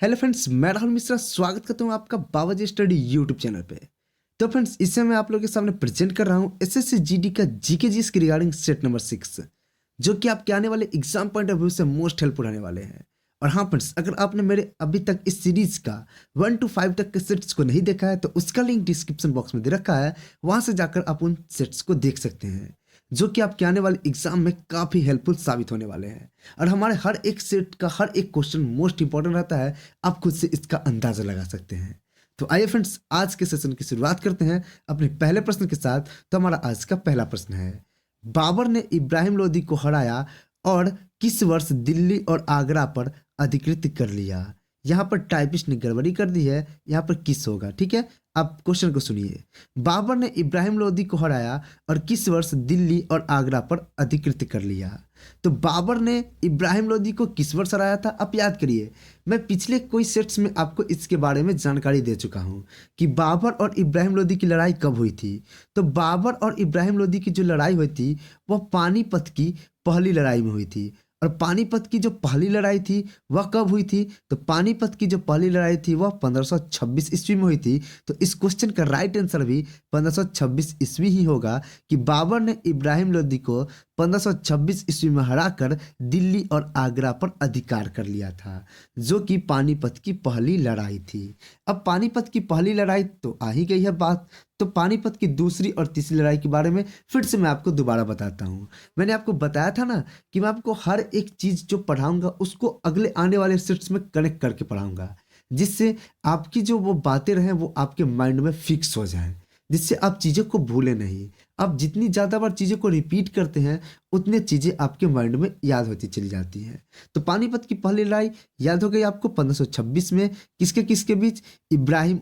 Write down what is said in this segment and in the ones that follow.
Hello friends, मैं राहुल मिश्रा स्वागत करता हूँ आपका बाबाजी स्टडी यूट्यूब चैनल पे। तो फ्रेंड्स, इससे मैं आप लोगों के सामने प्रेजेंट कर रहा हूँ एसएससी जीडी का जीके जीएस की रिगार्डिंग सेट नंबर 6, जो कि आपके आने वाले एग्जाम पॉइंट ऑफ व्यू से मोस्ट हेल्पफुल होने वाले हैं। और हाँ फ्रेंड्स, अगर आपने मेरे अभी तक इस सीरीज का 1 to 5 तक के सेट्स को नहीं देखा है तो उसका लिंक डिस्क्रिप्शन बॉक्स में दे रखा है, वहां से जाकर आप उन सेट्स को देख सकते हैं, जो कि आपके आने वाले एग्जाम में काफ़ी हेल्पफुल साबित होने वाले हैं। और हमारे हर एक सेट का हर एक क्वेश्चन मोस्ट इंपॉर्टेंट रहता है, आप खुद से इसका अंदाजा लगा सकते हैं। तो आइए फ्रेंड्स, आज के सेशन की शुरुआत करते हैं अपने पहले प्रश्न के साथ। तो हमारा आज का पहला प्रश्न है, बाबर ने इब्राहिम लोदी को हराया और किस वर्ष दिल्ली और आगरा पर अधिकृत कर लिया? यहाँ पर टाइपिस्ट ने गड़बड़ी कर दी है, यहाँ पर किस होगा, ठीक है। आप क्वेश्चन को सुनिए। बाबर ने इब्राहिम लोदी को हराया और किस वर्ष दिल्ली और आगरा पर अधिकृत कर लिया? तो बाबर ने इब्राहिम लोदी को किस वर्ष हराया था, आप याद करिए। मैं पिछले कोई सेट्स में आपको इसके बारे में जानकारी दे चुका हूँ कि बाबर और इब्राहिम लोदी की लड़ाई कब हुई थी। तो बाबर और इब्राहिम लोदी की जो लड़ाई हुई थी वह पानीपत की पहली लड़ाई में हुई थी। और पानीपत की जो पहली लड़ाई थी वह कब हुई थी? तो पानीपत की जो पहली लड़ाई थी वह 1526 ईस्वी में हुई थी। तो इस क्वेश्चन का राइट आंसर भी 1526 ईस्वी ही होगा कि बाबर ने इब्राहिम लोदी को 1526 ईस्वी में हराकर दिल्ली और आगरा पर अधिकार कर लिया था, जो कि पानीपत की पहली लड़ाई थी। अब पानीपत की पहली लड़ाई तो आ ही गई है बात, तो पानीपत की दूसरी और तीसरी लड़ाई के बारे में फिर से मैं आपको दोबारा बताता हूँ। मैंने आपको बताया था ना कि मैं आपको हर एक चीज़ जो पढ़ाऊंगा उसको अगले आने वाले सेट्स में कनेक्ट करके पढ़ाऊंगा, जिससे आपकी जो वो बातें रहें वो आपके माइंड में फिक्स हो जाएं, जिससे आप चीज़ों को भूलें नहीं। आप जितनी ज़्यादा बार चीज़ों को रिपीट करते हैं उतनी चीज़ें आपके माइंड में याद होती चली जाती हैं। तो पानीपत की पहली लड़ाई याद हो गई आपको 1526 में, किसके किसके बीच? इब्राहिम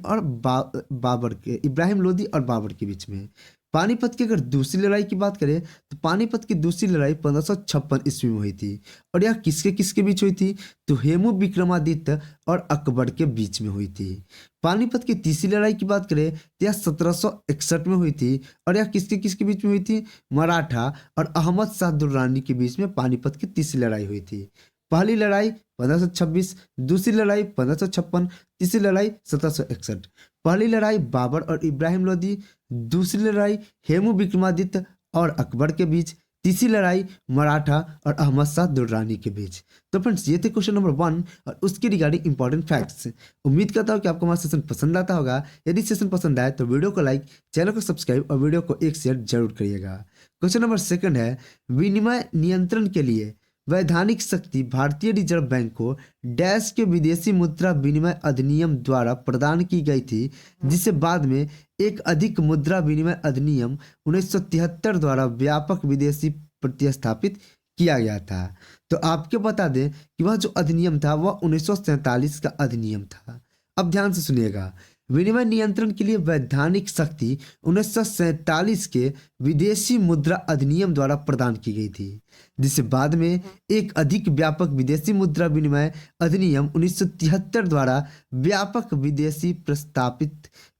लोदी और बाबर के बीच में। पानीपत की अगर दूसरी लड़ाई की बात करें तो पानीपत की दूसरी लड़ाई 1556 ईस्वी में हुई थी। और यह किसके किसके बीच हुई थी? तो हेमू विक्रमादित्य और अकबर के बीच में हुई थी। पानीपत की तीसरी लड़ाई की बात करें तो यह 1761 में हुई थी। और यह किसके किसके बीच में हुई थी? मराठा और अहमद शाह दुर्रानी के बीच में पानीपत की तीसरी लड़ाई हुई थी। पहली लड़ाई 1526, दूसरी लड़ाई 1556, तीसरी लड़ाई 1761। पहली लड़ाई बाबर और इब्राहिम लोदी, दूसरी लड़ाई हेमू विक्रमादित्य और अकबर के बीच, तीसरी लड़ाई मराठा और अहमद शाह दुर्रानी के बीच। तो फ्रेंड्स, ये थे क्वेश्चन नंबर 1 और उसके रिगार्डिंग इंपॉर्टेंट फैक्ट्स। उम्मीद करता हूँ कि आपको हमारा सेशन पसंद आता होगा। यदि सेशन पसंद आए तो वीडियो को लाइक, चैनल को सब्सक्राइब और वीडियो को एक शेयर जरूर करिएगा। क्वेश्चन नंबर 2 है, विनिमय नियंत्रण के लिए वैधानिक शक्ति भारतीय रिजर्व बैंक को डैश के विदेशी मुद्रा विनिमय अधिनियम द्वारा प्रदान की गई थी, जिसे बाद में एक अधिक मुद्रा विनिमय अधिनियम 1973 द्वारा व्यापक विदेशी प्रतिस्थापित किया गया था। तो आपको बता दें कि वह जो अधिनियम था वह 1947 का अधिनियम था। अब ध्यान से सुनिएगा, विनिमय नियंत्रण के लिए वैधानिक शक्ति 1947 के विदेशी मुद्रा अधिनियम द्वारा प्रदान की गई थी, जिसे बाद में एक अधिक व्यापक विदेशी मुद्रा विनिमय अधिनियम 1973 द्वारा व्यापक विदेशी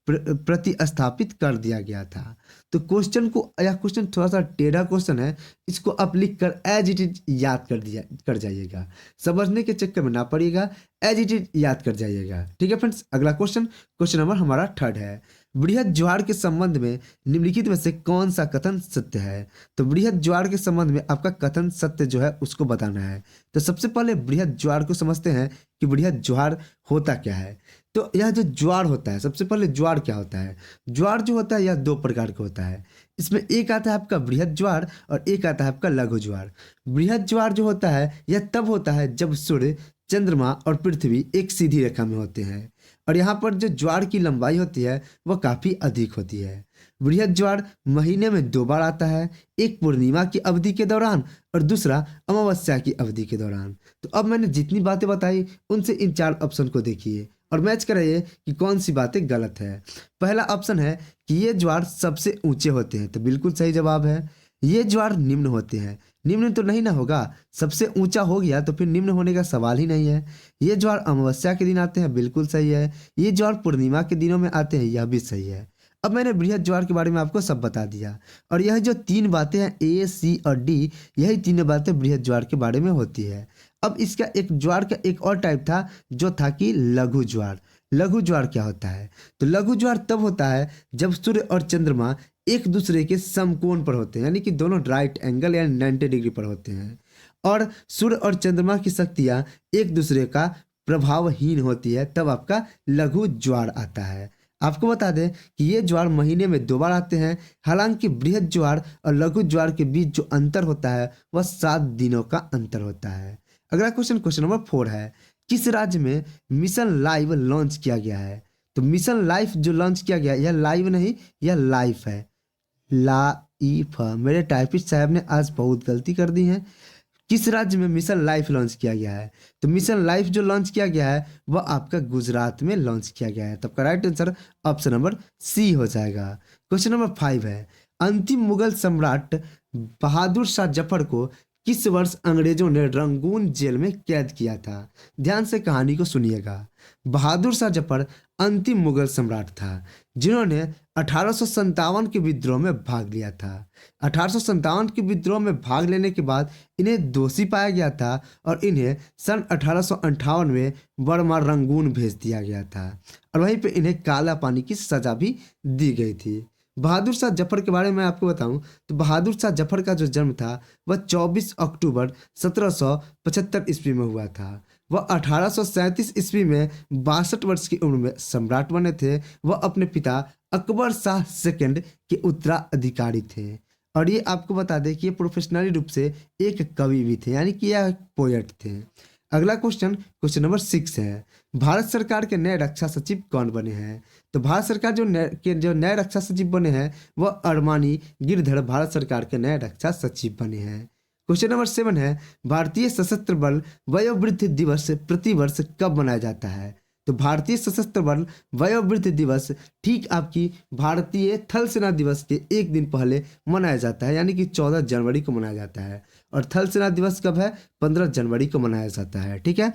प्रतिस्थापित कर दिया गया था। तो क्वेश्चन को, यह क्वेश्चन थोड़ा सा टेढ़ा क्वेश्चन है, इसको आप लिख कर एज इट इज याद कर जाइएगा। समझने के चक्कर में ना पड़िएगा, एज इट इज याद कर जाइएगा, ठीक है फ्रेंड्स। अगला क्वेश्चन नंबर हमारा 3 है, बृहद ज्वार के संबंध में निम्नलिखित में से कौन सा कथन सत्य है? तो बृहद ज्वार के संबंध में आपका कथन सत्य जो है उसको बताना है। तो सबसे पहले बृहद ज्वार को समझते हैं कि बृहद ज्वार होता क्या है। तो यह जो ज्वार होता है, सबसे पहले ज्वार क्या होता है? ज्वार जो होता है यह 2 प्रकार का होता है। इसमें एक आता है आपका बृहद ज्वार और एक आता है आपका लघु ज्वार। बृहद ज्वार जो होता है यह तब होता है जब सूर्य, चंद्रमा और पृथ्वी एक सीधी रेखा में होते हैं और यहाँ पर जो ज्वार की लंबाई होती है वह काफ़ी अधिक होती है। बृहद ज्वार महीने में 2 बार आता है, एक पूर्णिमा की अवधि के दौरान और दूसरा अमावस्या की अवधि के दौरान। तो अब मैंने जितनी बातें बताई उनसे इन 4 ऑप्शन को देखिए और मैच कराइए कि कौन सी बातें गलत है। पहला ऑप्शन है कि ये ज्वार सबसे ऊंचे होते हैं, तो बिल्कुल सही जवाब है। ये ज्वार निम्न होते हैं, निम्न तो नहीं ना होगा, सबसे ऊंचा हो गया तो फिर निम्न होने का सवाल ही नहीं है। ये ज्वार अमावस्या के दिन आते हैं, बिल्कुल सही है। ये ज्वार पूर्णिमा के दिनों में आते हैं, यह भी सही है। अब मैंने बृहद ज्वार के बारे में आपको सब बता दिया और यह जो 3 बातें हैं A, C और D, यही 3 बातें बृहद ज्वार के बारे में होती है। अब इसका एक ज्वार का एक और टाइप था जो था कि लघु ज्वार। लघु ज्वार क्या होता है? तो लघु ज्वार तब होता है जब सूर्य और चंद्रमा एक दूसरे के समकोण पर होते हैं, यानी कि दोनों राइट एंगल या 90 डिग्री पर होते हैं, और सूर्य और चंद्रमा की शक्तियाँ एक दूसरे का प्रभावहीन होती है, तब आपका लघु ज्वार आता है। आपको बता दें कि ये ज्वार महीने में 2 बार आते हैं। हालांकि बृहद ज्वार और लघु ज्वार के बीच जो अंतर होता है वह 7 दिनों का अंतर होता है। अगला क्वेश्चन, क्वेश्चन नंबर 4 है, किस राज्य में मिशन लाइव लॉन्च किया गया है? तो मिशन लाइफ जो लॉन्च किया गया, यह लाइव नहीं, यह लाइफ है, लाइफ। मेरे टाइपिस्ट साहब ने आज बहुत गलती कर दी है। किस राज्य में मिशन लाइफ लॉन्च किया गया है? तो मिशन लाइफ जो लॉन्च किया गया है वह आपका गुजरात में लॉन्च किया गया है। तब का right answer option number C हो जाएगा। क्वेश्चन नंबर 5 है, अंतिम मुगल सम्राट बहादुर शाह जफर को किस वर्ष अंग्रेजों ने रंगून जेल में कैद किया था? ध्यान से कहानी को सुनिएगा। बहादुर शाह जफर अंतिम मुगल सम्राट था जिन्होंने 1857 के विद्रोह में भाग लिया था। 1857 के विद्रोह में भाग लेने के बाद इन्हें दोषी पाया गया था और इन्हें सन 1858 में बर्मा रंगून भेज दिया गया था और वहीं पे इन्हें काला पानी की सजा भी दी गई थी। बहादुर शाह जफर के बारे में आपको बताऊं तो बहादुर शाह जफर का जो जन्म था वह 24 अक्टूबर 1775 ईस्वी में हुआ था। वह 1837 ईस्वी में 62 वर्ष की उम्र में सम्राट बने थे। वह अपने पिता अकबर शाह सेकंड के उत्तराधिकारी थे और ये आपको बता दें कि ये प्रोफेशनली रूप से एक कवि भी थे, यानी कि यह पोएट थे। अगला क्वेश्चन, क्वेश्चन नंबर 6 है, भारत सरकार के नए रक्षा सचिव कौन बने हैं? तो भारत सरकार जो नए रक्षा सचिव बने हैं वह अरमानी गिरधर भारत सरकार के नए रक्षा सचिव बने हैं। क्वेश्चन नंबर 7 है, भारतीय सशस्त्र बल वयोवृद्ध दिवस प्रतिवर्ष कब मनाया जाता है? तो भारतीय सशस्त्र बल वयोवृद्ध दिवस ठीक आपकी भारतीय थल सेना दिवस के एक दिन पहले मनाया जाता है, यानी कि 14 जनवरी को मनाया जाता है। और थल सेना दिवस कब है? 15 जनवरी को मनाया जाता है। ठीक है,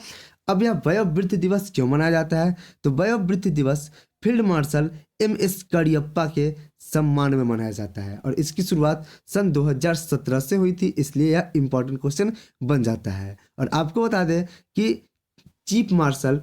अब यह वयोवृद्ध दिवस क्यों मनाया जाता है? तो वयोवृद्ध दिवस फील्ड मार्शल MS करियप्पा के सम्मान में मनाया जाता है और इसकी शुरुआत सन 2017 से हुई थी, इसलिए यह इंपॉर्टेंट क्वेश्चन बन जाता है। और आपको बता दें कि चीफ मार्शल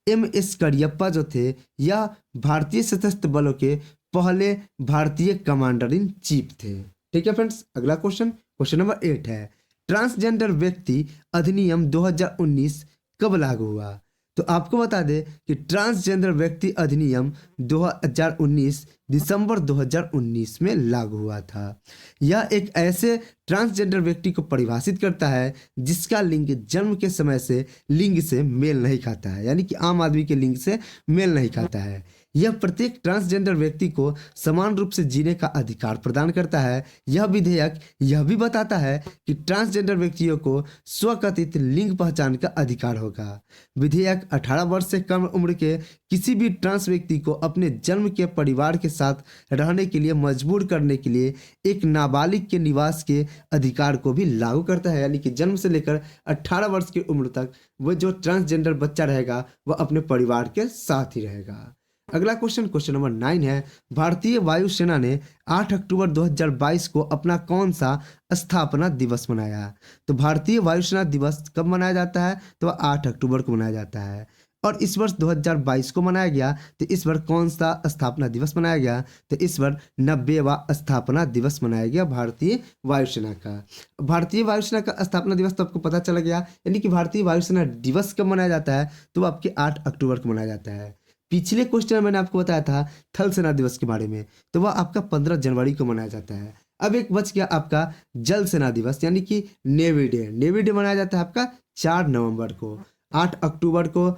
MS करियप्पा जो थे यह भारतीय सशस्त्र बलों के पहले भारतीय कमांडर इन चीफ थे। ठीक है फ्रेंड्स, अगला क्वेश्चन, क्वेश्चन नंबर 8 है, ट्रांसजेंडर व्यक्ति अधिनियम 2019 कब लागू हुआ? तो आपको बता दें कि ट्रांसजेंडर व्यक्ति अधिनियम 2019 दिसंबर 2019 में लागू हुआ था। यह एक ऐसे ट्रांसजेंडर व्यक्ति को परिभाषित करता है जिसका लिंग जन्म के समय से लिंग से मेल नहीं खाता है, यानी कि आम आदमी के लिंग से मेल नहीं खाता है। यह प्रत्येक ट्रांसजेंडर व्यक्ति को समान रूप से जीने का अधिकार प्रदान करता है। यह विधेयक यह भी बताता है कि ट्रांसजेंडर व्यक्तियों को स्वकथित लिंग पहचान का अधिकार होगा। विधेयक 18 वर्ष से कम उम्र के किसी भी ट्रांस व्यक्ति को अपने जन्म के परिवार के साथ रहने के लिए मजबूर करने के लिए एक नाबालिग के निवास के अधिकार को भी लागू करता है, यानी कि जन्म से लेकर 18 वर्ष की उम्र तक वह जो ट्रांसजेंडर बच्चा रहेगा वह अपने परिवार के साथ ही रहेगा। अगला क्वेश्चन, क्वेश्चन नंबर 9 है, भारतीय वायुसेना ने 8 अक्टूबर 2022 को अपना कौन सा स्थापना दिवस मनाया? तो भारतीय वायुसेना दिवस कब मनाया जाता है? तो 8 अक्टूबर को मनाया जाता है और इस वर्ष 2022 को मनाया गया। तो इस वर्ष कौन सा स्थापना दिवस मनाया गया? तो इस वर्ष 90वां स्थापना दिवस मनाया गया भारतीय वायुसेना का। भारतीय वायुसेना का स्थापना दिवस तो आपको पता चला गया, यानी कि भारतीय वायुसेना दिवस कब मनाया जाता है? तो आपके 8 अक्टूबर को मनाया जाता है। पिछले क्वेश्चन में मैंने आपको बताया था थल सेना दिवस के बारे में, तो वह आपका 15 जनवरी को मनाया जाता है। अब एक बच गया आपका जल सेना दिवस, यानी कि नेवी डे। नेवी डे मनाया जाता है आपका 4 नवंबर को। 8 अक्टूबर को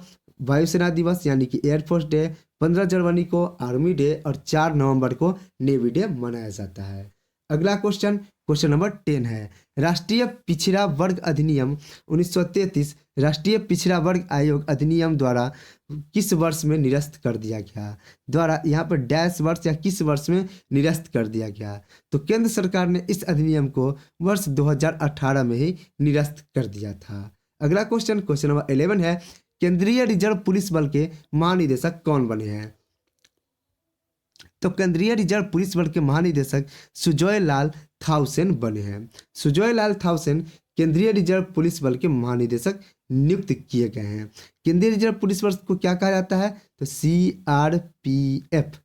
वायुसेना दिवस यानी कि एयरफोर्स डे, 15 जनवरी को आर्मी डे और 4 नवंबर को नेवी डे मनाया जाता है। अगला क्वेश्चन, क्वेश्चन नंबर 10 है, राष्ट्रीय पिछड़ा वर्ग अधिनियम 1933 राष्ट्रीय पिछड़ा वर्ग आयोग अधिनियम द्वारा किस वर्ष में निरस्त कर दिया गया? द्वारा यहाँ पर डैश वर्ष या किस वर्ष में निरस्त कर दिया गया? तो केंद्र सरकार ने इस अधिनियम को वर्ष 2018 में ही निरस्त कर दिया था। अगला क्वेश्चन, क्वेश्चन नंबर 11 है, केंद्रीय रिजर्व पुलिस बल के महानिदेशक कौन बने हैं? तो केंद्रीय रिजर्व पुलिस बल के महानिदेशक सुजॉय लाल थाउसेन बने हैं। सुजॉय लाल थाउसेन केंद्रीय रिजर्व पुलिस बल के महानिदेशक नियुक्त किए गए हैं। केंद्रीय रिजर्व पुलिस बल को क्या कहा जाता है? तो CRPF,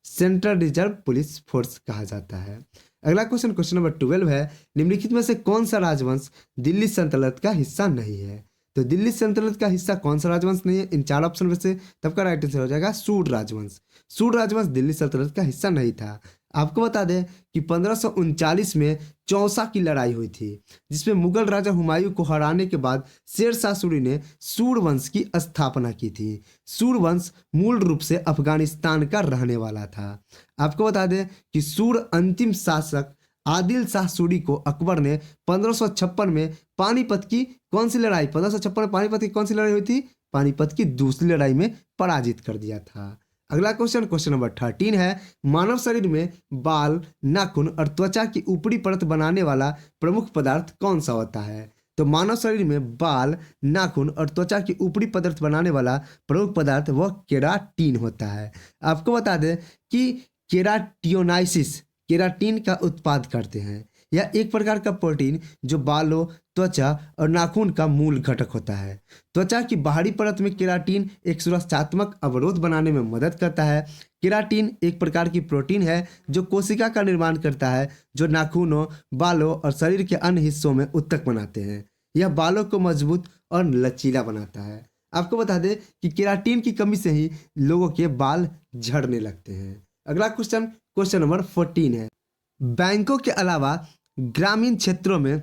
central reserve police force कहा जाता है। अगला क्वेश्चन, क्वेश्चन नंबर 12 है, निम्नलिखित में से कौन सा राजवंश दिल्ली सल्तनत का हिस्सा नहीं है? तो दिल्ली सल्तनत का हिस्सा कौन सा राजवंश नहीं है? इन 4 ऑप्शन में से तब का राइट आंसर हो जाएगा सूड राजवंश। सूड राजवंश दिल्ली सल्तनत का हिस्सा नहीं था। आपको बता दें कि 1539 में चौसा की लड़ाई हुई थी, जिसमें मुगल राजा हुमायूं को हराने के बाद शेर शाह सूरी ने सूर वंश की स्थापना की थी। सूर वंश मूल रूप से अफगानिस्तान का रहने वाला था। आपको बता दें कि सूर अंतिम शासक आदिल शाह सूरी को अकबर ने 1556 में पानीपत की कौन सी लड़ाई 1556 में पानीपत की कौन सी लड़ाई हुई थी? पानीपत की दूसरी लड़ाई में पराजित कर दिया था। अगला क्वेश्चन, क्वेश्चन नंबर 13 है, मानव शरीर में बाल, नाखून और त्वचा की ऊपरी परत बनाने वाला प्रमुख पदार्थ कौन सा होता है? तो मानव शरीर में बाल, नाखून और त्वचा की ऊपरी परत बनाने वाला प्रमुख पदार्थ वह केराटिन होता है। आपको बता दें कि केराटियोनाइसिस केराटिन का उत्पाद करते हैं। यह एक प्रकार का प्रोटीन जो बालों, त्वचा और नाखून का मूल घटक होता है। त्वचा की बाहरी परत में केराटिन एक सुरक्षात्मक अवरोध बनाने में मदद करता है। केराटिन एक प्रकार की प्रोटीन है जो कोशिका का निर्माण करता है, जो नाखूनों, बालों और शरीर के अन्य हिस्सों में उत्तक बनाते हैं। यह बालों को मजबूत और लचीला बनाता है। आपको बता दें कि केराटिन की कमी से ही लोगों के बाल झड़ने लगते हैं। अगला क्वेश्चन, क्वेश्चन नंबर 14 है, बैंकों के अलावा ग्रामीण क्षेत्रों में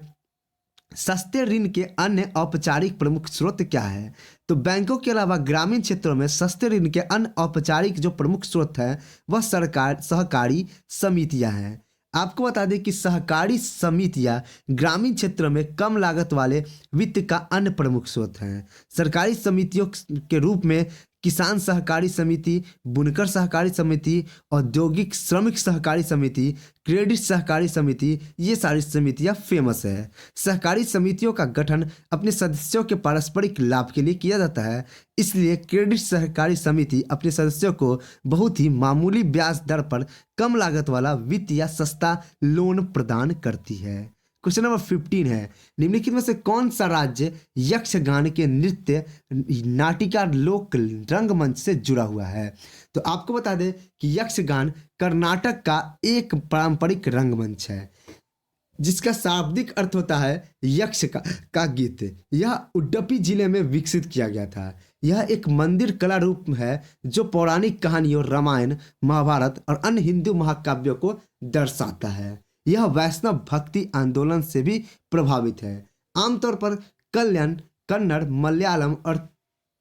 सस्ते ऋण के अन्य औपचारिक प्रमुख स्रोत क्या है? तो बैंकों के अलावा ग्रामीण क्षेत्रों में सस्ते ऋण के अन्य औपचारिक जो प्रमुख स्रोत है वह सहकारी समितियां हैं। आपको बता दें कि सहकारी समितियां ग्रामीण क्षेत्रों में कम लागत वाले वित्त का अन्य प्रमुख स्रोत हैं। सरकारी समितियों के रूप में किसान सहकारी समिति, बुनकर सहकारी समिति, औद्योगिक श्रमिक सहकारी समिति, क्रेडिट सहकारी समिति, ये सारी समितियां फेमस है। सहकारी समितियों का गठन अपने सदस्यों के पारस्परिक लाभ के लिए किया जाता है, इसलिए क्रेडिट सहकारी समिति अपने सदस्यों को बहुत ही मामूली ब्याज दर पर कम लागत वाला वित्त या सस्ता लोन प्रदान करती है। क्वेश्चन नंबर 15 है, निम्नलिखित में से कौन सा राज्य यक्षगान के नृत्य, नाटिका, लोक रंगमंच से जुड़ा हुआ है? तो आपको बता दें कि यक्षगान कर्नाटक का एक पारंपरिक रंगमंच है, जिसका शाब्दिक अर्थ होता है यक्ष का गीत। यह उडुपी जिले में विकसित किया गया था। यह एक मंदिर कला रूप है जो पौराणिक कहानियों, रामायण, महाभारत और अन्य हिंदू महाकाव्यों को दर्शाता है। यह वैष्णव भक्ति आंदोलन से भी प्रभावित है। आमतौर पर कल्याण, कन्नड़, मलयालम और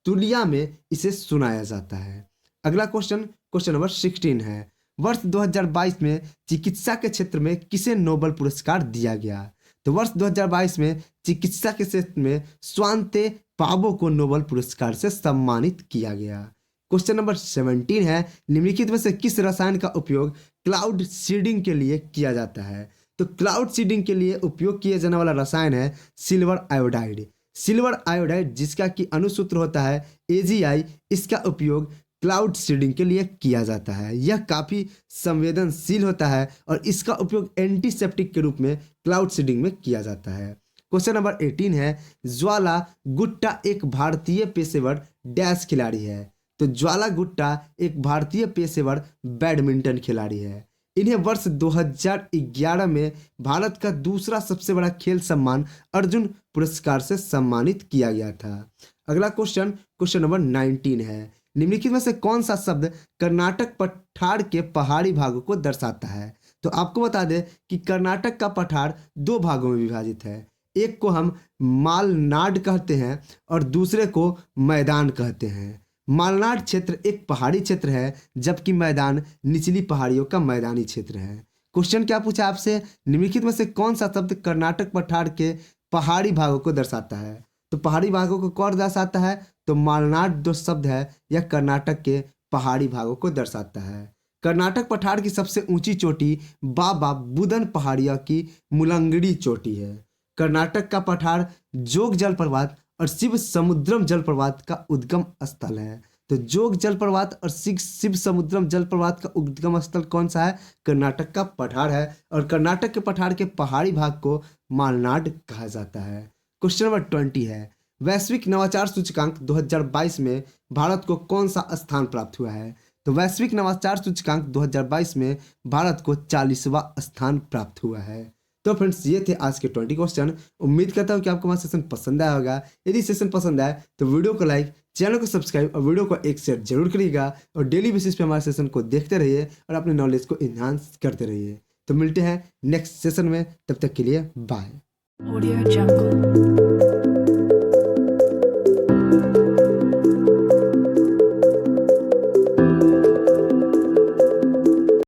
तुलिया में इसे सुनाया जाता है। अगला क्वेश्चन, क्वेश्चन नंबर 16 है, वर्ष 2022 में चिकित्सा के क्षेत्र में किसे नोबेल पुरस्कार दिया गया? तो वर्ष 2022 में चिकित्सा के क्षेत्र में स्वांते पाबो को नोबेल पुरस्कार से सम्मानित किया गया। क्वेश्चन नंबर 17 है, निम्नलिखित में से किस रसायन का उपयोग क्लाउड सीडिंग के लिए किया जाता है? तो क्लाउड सीडिंग के लिए उपयोग किया जाने वाला रसायन है सिल्वर आयोडाइड। सिल्वर आयोडाइड, जिसका कि अनुसूत्र होता है AgI, इसका उपयोग क्लाउड सीडिंग के लिए किया जाता है। यह काफ़ी संवेदनशील होता है और इसका उपयोग एंटीसेप्टिक के रूप में क्लाउड सीडिंग में किया जाता है। क्वेश्चन नंबर 18 है, ज्वाला गुट्टा एक भारतीय पेशेवर डैश खिलाड़ी है। तो ज्वाला गुट्टा एक भारतीय पेशेवर बैडमिंटन खिलाड़ी है। इन्हें वर्ष 2011 में भारत का दूसरा सबसे बड़ा खेल सम्मान अर्जुन पुरस्कार से सम्मानित किया गया था। अगला क्वेश्चन, क्वेश्चन नंबर 19 है, निम्नलिखित में से कौन सा शब्द कर्नाटक पठार के पहाड़ी भागों को दर्शाता है? तो आपको बता दें कि कर्नाटक का पठार 2 भागों में विभाजित है। एक को हम मालनाड कहते हैं और दूसरे को मैदान कहते हैं। मालनाड क्षेत्र एक पहाड़ी क्षेत्र है, जबकि मैदान निचली पहाड़ियों का मैदानी क्षेत्र है। क्वेश्चन क्या पूछा आपसे, निम्नलिखित में से कौन सा शब्द कर्नाटक पठार के पहाड़ी भागों को दर्शाता है? तो पहाड़ी भागों को कौन दर्शाता है? तो मालनाड जो शब्द है यह कर्नाटक के पहाड़ी भागों को दर्शाता है। कर्नाटक पठार की सबसे ऊंची चोटी बाबा बुदन पहाड़िया की मुलंगड़ी चोटी है। कर्नाटक का पठार जोग जलप्रपात और शिव समुद्रम जलप्रपात का उद्गम स्थल है। तो जोग जलप्रपात और शिव समुद्रम जलप्रपात का उद्गम स्थल कौन सा है? कर्नाटक का पठार है, और कर्नाटक के पठार के पहाड़ी भाग को मालनाड कहा जाता है। क्वेश्चन नंबर 20 है, वैश्विक नवाचार सूचकांक 2022 में भारत को कौन सा स्थान प्राप्त हुआ है? तो वैश्विक नवाचार सूचकांक 2022 में भारत को 40वां स्थान प्राप्त हुआ है। तो फ्रेंड्स, ये थे आज के 20 क्वेश्चन। उम्मीद करता हूँ कि आपको हमारा सेशन पसंद आया होगा। यदि सेशन पसंद आए तो वीडियो को लाइक, चैनल को सब्सक्राइब और वीडियो को एक शेयर जरूर करिएगा, और डेली बेसिस पे हमारे सेशन को देखते रहिए और अपने नॉलेज को इन्हांस करते रहिए। तो मिलते हैं नेक्स्ट सेशन में, तब तक के लिए बाय। Audio Jungle.